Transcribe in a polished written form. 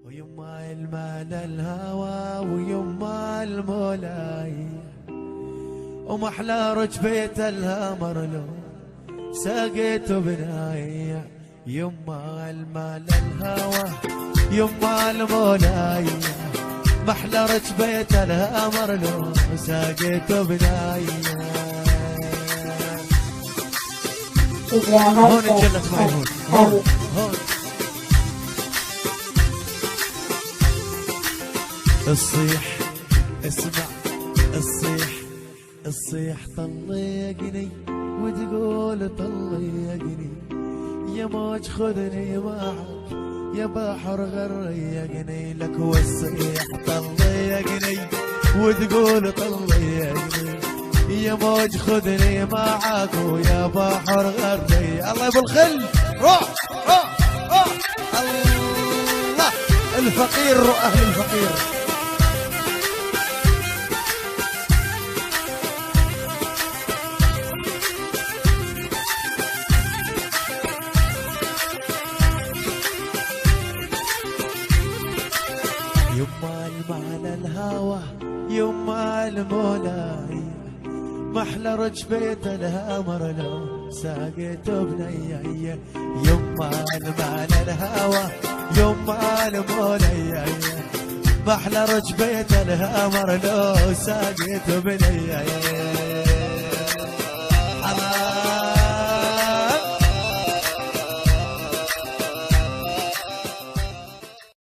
ويما المال الهوى ويما المولاي ومحلى رجبيت الهامر لو ساقيت بناي. يما المال الهوى يما المولاي محلى رجبيت الهامر لو ساقيت بناي. هون انجلت معي هون الصيح اسمع الصيح طلقني وتقول طلقني يا موج خذني معك يا بحر غرقني لك. والصيح طلقني وتقول طلقني يا موج خذني معك ويا بحر غرقني. الله يبو الخل روح الله الفقير واهل الفقير. يما المال الهوى يما المولاي محلى رجبيت الهامر لو ساقيت بني. يما المال الهوى يما المولاي محلى رجبيت الهامر لو ساقيت بني.